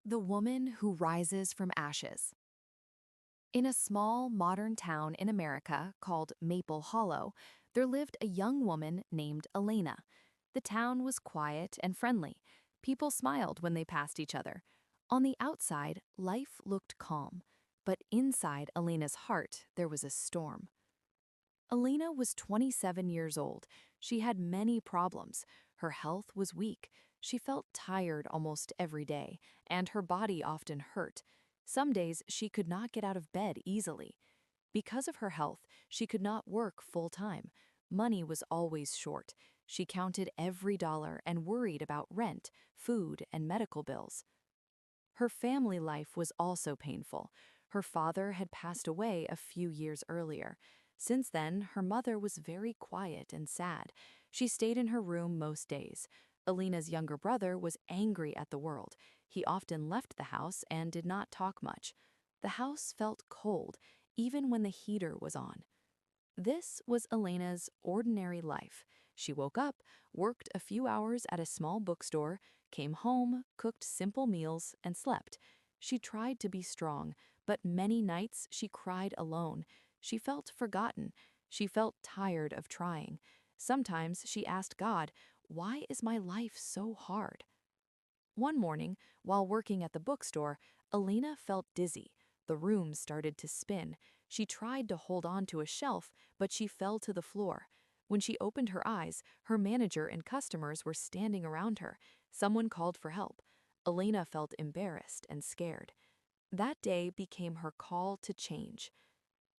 The woman who rises from ashes. In a small, modern town in America called Maple Hollow, there lived a young woman named Elena. The town was quiet and friendly. People smiled when they passed each other. On the outside, life looked calm, but inside Elena's heart, there was a storm. Elena was 27 years old. She had many problems. Her health was weak. She felt tired almost every day, and her body often hurt. Some days she could not get out of bed easily. Because of her health, she could not work full time. Money was always short. She counted every dollar and worried about rent, food, and medical bills. Her family life was also painful. Her father had passed away a few years earlier. Since then, her mother was very quiet and sad. She stayed in her room most days. Alina's younger brother was angry at the world. He often left the house and did not talk much. The house felt cold, even when the heater was on. This was Elena's ordinary life. She woke up, worked a few hours at a small bookstore, came home, cooked simple meals, and slept. She tried to be strong, but many nights she cried alone. She felt forgotten. She felt tired of trying. Sometimes she asked God, "Why is my life so hard?" One morning, while working at the bookstore, Elena felt dizzy. The room started to spin. She tried to hold on to a shelf, but she fell to the floor. When she opened her eyes, her manager and customers were standing around her. Someone called for help. Elena felt embarrassed and scared. That day became her call to change.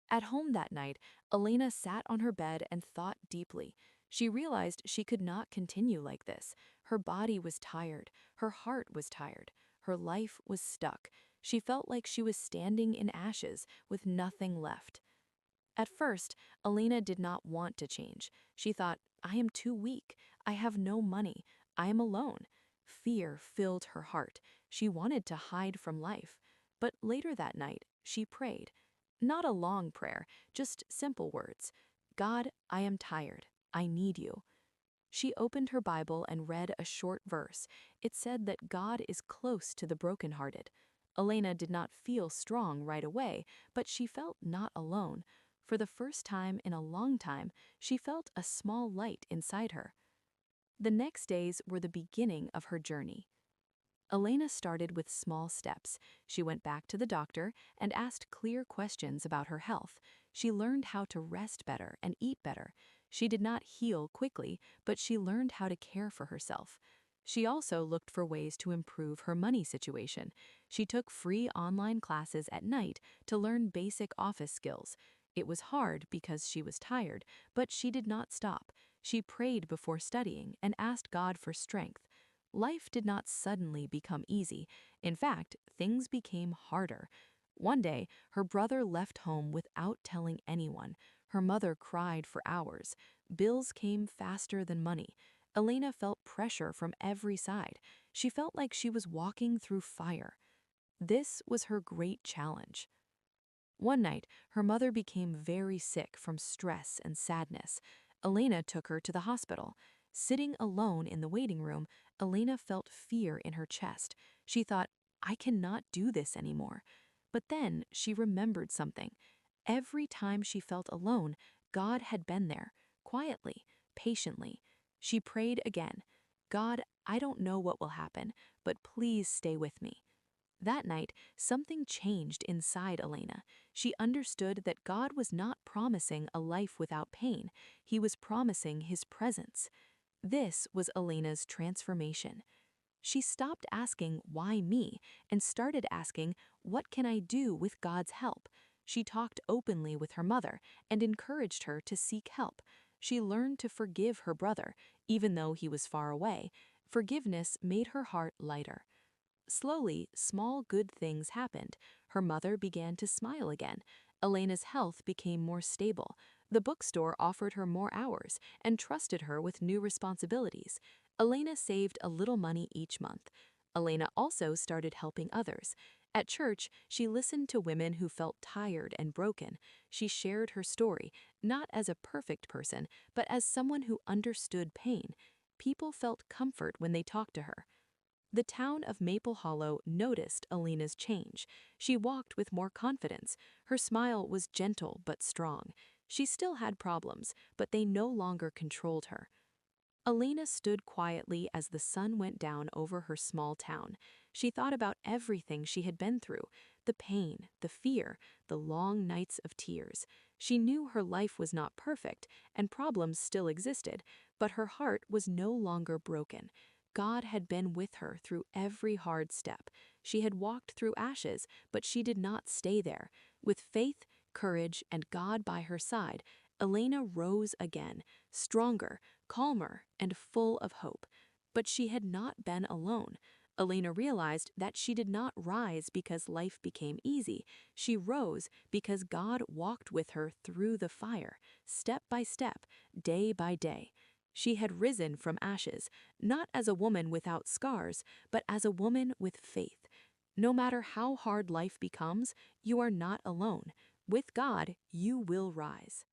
At home that night, Elena sat on her bed and thought deeply. She realized she could not continue like this. Her body was tired. Her heart was tired. Her life was stuck. She felt like she was standing in ashes with nothing left. At first, Elena did not want to change. She thought, "I am too weak. I have no money. I am alone." Fear filled her heart. She wanted to hide from life. But later that night, she prayed. Not a long prayer, just simple words. "God, I am tired. I need you." She opened her Bible and read a short verse. It said that God is close to the brokenhearted. Elena did not feel strong right away, but she felt not alone. For the first time in a long time, she felt a small light inside her. The next days were the beginning of her journey. Elena started with small steps. She went back to the doctor and asked clear questions about her health. She learned how to rest better and eat better. She did not heal quickly, but she learned how to care for herself. She also looked for ways to improve her money situation. She took free online classes at night to learn basic office skills. It was hard because she was tired, but she did not stop. She prayed before studying and asked God for strength. Life did not suddenly become easy. In fact, things became harder. One day, her brother left home without telling anyone. Her mother cried for hours. Bills came faster than money. Elena felt pressure from every side. She felt like she was walking through fire. This was her great challenge. One night, her mother became very sick from stress and sadness. Elena took her to the hospital. Sitting alone in the waiting room, Elena felt fear in her chest. She thought, "I cannot do this anymore." But then she remembered something. Every time she felt alone, God had been there, quietly, patiently. She prayed again, "God, I don't know what will happen, but please stay with me." That night, something changed inside Elena. She understood that God was not promising a life without pain. He was promising his presence. This was Elena's transformation. She stopped asking, "Why me?" and started asking, "What can I do with God's help?" She talked openly with her mother and encouraged her to seek help. She learned to forgive her brother, even though he was far away. Forgiveness made her heart lighter. Slowly, small good things happened. Her mother began to smile again. Elena's health became more stable. The bookstore offered her more hours and trusted her with new responsibilities. Elena saved a little money each month. Elena also started helping others. At church, she listened to women who felt tired and broken. She shared her story, not as a perfect person, but as someone who understood pain. People felt comfort when they talked to her. The town of Maple Hollow noticed Elena's change. She walked with more confidence. Her smile was gentle but strong. She still had problems, but they no longer controlled her. Elena stood quietly as the sun went down over her small town. She thought about everything she had been through, the pain, the fear, the long nights of tears. She knew her life was not perfect, and problems still existed, but her heart was no longer broken. God had been with her through every hard step. She had walked through ashes, but she did not stay there. With faith, courage, and God by her side, Elena rose again, stronger, calmer, and full of hope. But she had not been alone. Elena realized that she did not rise because life became easy. She rose because God walked with her through the fire, step by step, day by day. She had risen from ashes, not as a woman without scars, but as a woman with faith. No matter how hard life becomes, you are not alone. With God, you will rise.